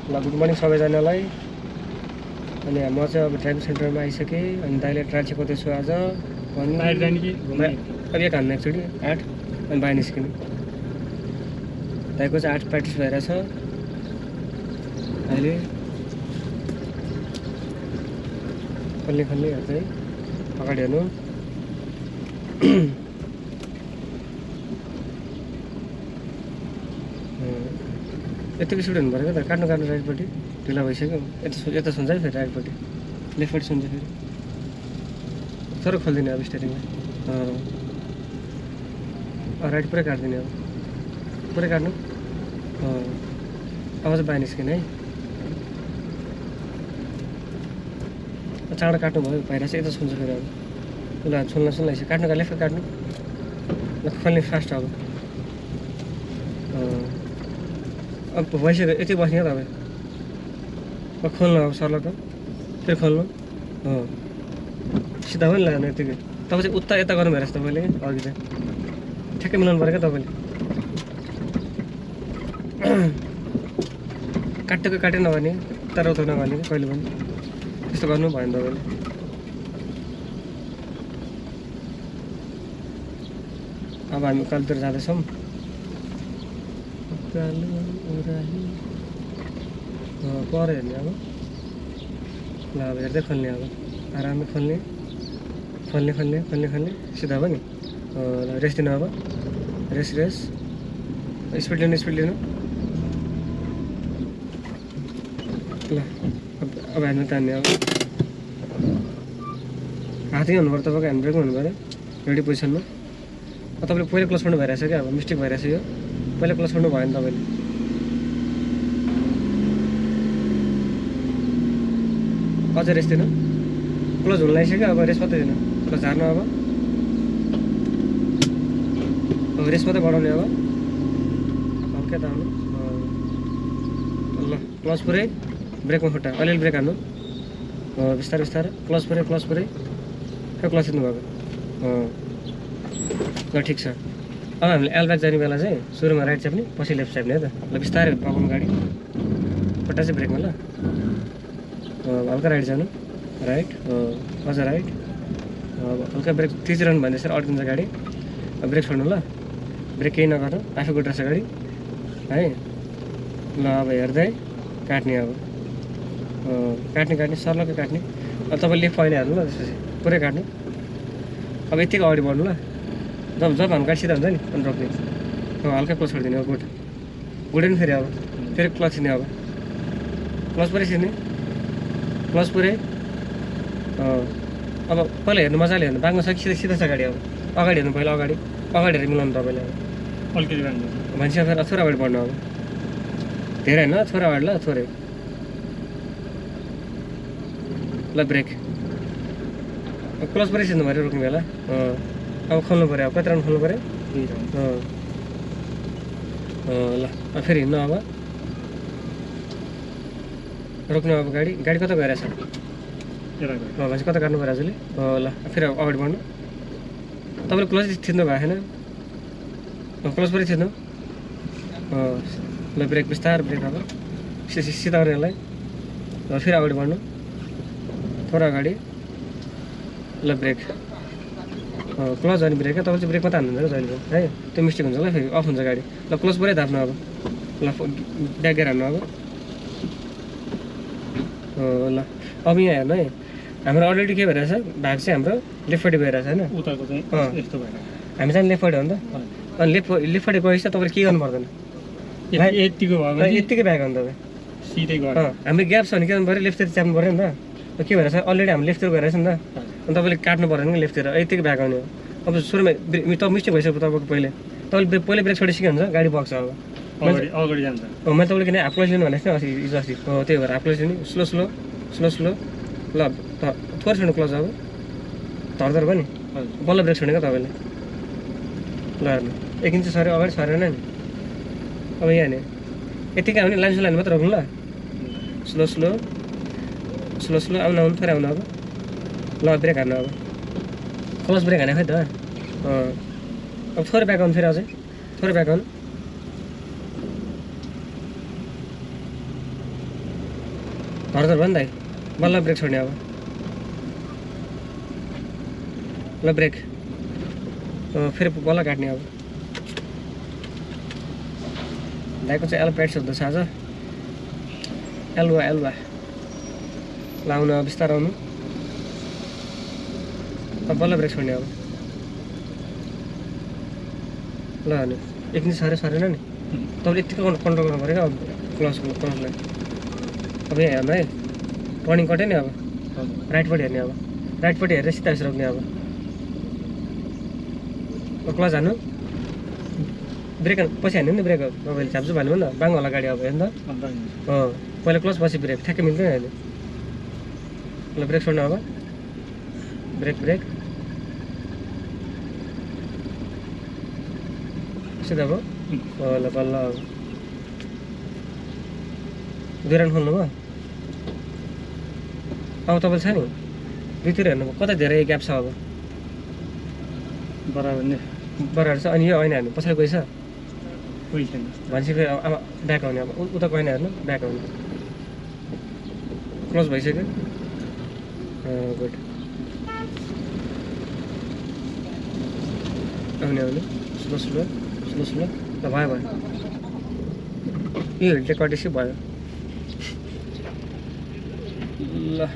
Good morning सबैजनालाई। अनि म चाहिँ अब ड्राइभिङ सेन्टरमा आइसकेँ। अनि दाइले ट्रायल चाहिँ गर्दैछु आज। अनि अब एक हान्नु एकचोटि 8 अनि बाहिर निस्किनु। दाइको चाहिँ 8 प्र्याक्टिस भइरहेछ अहिले। खल्ने हेर्दै अगाडि हेर्नु। यतिको स्पिड हुनु पऱ्यो क्या त। काट्नु राइटपट्टि ढिला भइसक्यो। यता सुन्छ है फेरि राइटपट्टि, लेफ्टपट्टि सुन्छ फेरि। थोरै खोलिदिने अब स्टेरिङमा। राइट पुरै काटिदिने अब, पुरै काट्नु। अब चाहिँ बाहिर निस्किने है। चाँडो काट्नु भयो भइरहेछ। यता सुन्छ फेरि अब। उसलाई सुन्ला काट्नु लेफ्ट काट्नु। खोल्ने फास्ट अब। अब भइसक्यो यति बस्ने तपाईँ। अब खोल्नु अब सर्लक फेरि खोल्नु। सिधा पनि लाग्नु यतिकै। तपाईँ चाहिँ उता यता गर्नु भइरहेछ तपाईँले अघि चाहिँ ठ्याक्कै मिलाउनु पऱ्यो क्या तपाईँले। काटेको काटे नगर्ने, तर उता नगर्ने कि कहिले पनि त्यस्तो गर्नु भएन तपाईँले। अब हामी उकालोतिर जाँदैछौँ। पर हेर्ने अब। ल अब हेर्दै खोल्ने अब। आरामले खोल्ने सिधा भयो नि। ल रेस्ट दिनु अब। रेस्ट स्पिड लिनु। ल अब हेर्नु तान्ने अब। हातै हुनु पऱ्यो तपाईँको, ह्यान्ड ब्रेकमा हुनु पऱ्यो रेडी पोजिसनमा। तपाईँले पहिला क्लच छोड्नु भइरहेछ क्या। अब मिस्टेक भइरहेछ यो। पहिला क्लच छोड्नु भएन तपाईँले। अझै रेस्ट दिनु। क्लोज हुन लागिसक्यो। अब रेस्ट मात्रै दिनु। क्लच झार्नु अब रेस्ट मात्रै बढाउने अब क्या त आउनु। ल क्लच पुरै ब्रेकमा खुट्टा अलिअलि ब्रेक हान्नु। बिस्तारै क्लच पुरै क्या क्लच दिनु भएको। ल ठिक छ। अब हामीले एलब्याक जाने बेला चाहिँ सुरुमा राइट चाहिँ पनि पछि लेफ्ट साइड है त। ल बिस्तारै पकाउनु गाडी। खुट्टा चाहिँ ब्रेकमा। ल हल्का राइट जानु। राइट अझ राइट। हल्का ब्रेक तिर्नु भन्दैछ अड्किन्छ गाडी। ब्रेक छोड्नु। ल ब्रेक केही नगर्नु, आफै गुड्रेछ गाडी है। ल अब हेर्दै काट्ने अब। काट्ने सर्लकै काट्ने। अब तपाईँ लेफ्ट पहिला हेर्नु। ल त्यसपछि पुरै काट्नु। अब यतिको अगाडि बढ्नु। ल जब हाम्रो गाडी सिधा हुन्छ नि अनि रोक्ने। हल्का क्लच छोडिदिने। अब गुड्यो नि फेरि। अब फेरि क्लच छिर्ने। अब क्लच पुरै छिर्ने। क्लच पुरै। अब पहिला हेर्नु, मजाले हेर्नु। बाग्न सक्यो सिधा छ गाडी। अब अगाडि हेर्नु पहिला। अगाडि हेरेर मिलाउनु तपाईँले। अब अलिकति मान्छे फेरि थोरै अगाडि बढ्नु। अब धेरै होइन, थोरै अगाडि। ल थोरै। ल ब्रेक। क्लच पुरै छिर्नु पऱ्यो रोक्ने बेला। अब खोल्नु पऱ्यो। अब कति राउन्ड खोल्नु पऱ्यो। ल फेरि हिँड्नु। अब रोक्नु। अब गाडी कता गइरहेछ मान्छे कता काट्नु पऱ्यो हजुरले। ल फेरि अगाडि बढ्नु। तपाईँले क्लच थिच्नु भएको छैन। क्लच पुरै थिच्नु। ल ब्रेक बिस्तार ब्रेक। अब सिधा गर्नेलाई। ल फेरि अगाडि बढ्नु थोरै अगाडि। ल ब्रेक क्लच अनि ब्रेक। तपाईँ चाहिँ ब्रेक मात्रै हान्नुहुन्छ जहिले पनि है। त्यो मिस्टेक हुन्छ। ल फेरि अफ हुन्छ गाडी। ल क्लच पुरै धाप्नु। अब ल ब्याक गियर हान्नु। अब ल अब यहाँ हेर्नु है। हाम्रो अलरेडी के भइरहेछ भाग चाहिँ हाम्रो लेफ्टपट्टि गइरहेछ होइन। उताको चाहिँ यस्तो भएर हामी चाहिँ लेफ्टपट्टि हो नि त। अनि लेफ्टपट्टि गएपछि तपाईँले के गर्नु पर्दैन। यत्तिकै ब्याग हो नि तपाईँ सिधै गयो। हाम्रो ग्याप छ भने के गर्नु पऱ्यो, लेफ्टतिर च्याप्नु पऱ्यो नि त। के भइरहेछ अलरेडी हामी लेफ्टतिर गइरहेछ नि त। अनि तपाईँले काट्नु पऱ्यो नि लेफ्टतिर। यत्तिकै ब्याग आउने हो। अब सुरुमा तपाईँ मिस्टेक भइसक्यो तपाईँको। तपाईँले पहिला ब्रेक छोडिसक्यो हुन्छ गाडी बग्छ। अब अगाडि जान्छ। मैले तपाईँले किन हाफ क्लच लिनु भनेको थिएँ अस्ति। त्यही भएर हाफ क्लच लिनु। स्लो। ल थोरै छोड्नु क्लच। अब धरधर भयो नि। बल्ल ब्रेक छोड्ने क्या तपाईँले। ल हेर्नु 1 इन्च सऱ्यो अगाडि सरेन नि। अब यहाँ नि यतिकै आउने लाइन मात्र रोक्नु। ल स्लो आउनु थोरै आउनु। अब ल ब्रेक हान्नु। अब क्लच ब्रेक हाने खै त। अब थोरै ब्याक आउनु। फेरि अझै थोरै ब्याक आउनु। हर्दर भयो नि दाइ बल्ल ब्रेक छोड्ने अब ल ब्रेक फेरि बल्ल काट्ने अब दाइको चाहिँ एल्पेट्स हुँदैछ आज एल्वा ल आउनु अब बिस्तार आउनु अब बल्ल ब्रेक छोड्ने अब ल अनि एक इन्च सरेन नि तपाईँले यतिको कन्ट्रोल गर्नु पऱ्यो अब क्लचलाई अब यहाँ हेर्नु है टर्निङ कट्यो नि अब राइटपट्टि हेर्ने अब राइटपट्टि हेरेर सिधा रोक्ने अब क्लच हान्नु ब्रेक पछि हान्यो नि ब्रेक तपाईँले झाप्छु भन्नु न बाङ होला गाडी अब हेर्नु त पहिला क्लच पछि ब्रेक ठ्याक्कै मिल्दैन अहिले ल ब्रेक छोड्नु अब ब्रेक सिधा भयो ल बल्ल अब 2 राउन्ड खोल्नु भयो अब तपाईँ छ नि दुईतिर हेर्नु कता धेरै ग्याप छ अब बराबर छ अनि यो ऐना हेर्नु पछाडि गइछ भनेपछि फेरि अब ब्याक आउने अब उता ऐना हेर्नु ब्याक आउने क्लोज भइसक्यो गुड आउने स्लो ल भयो यो हिल चाहिँ कटेसी भयो ल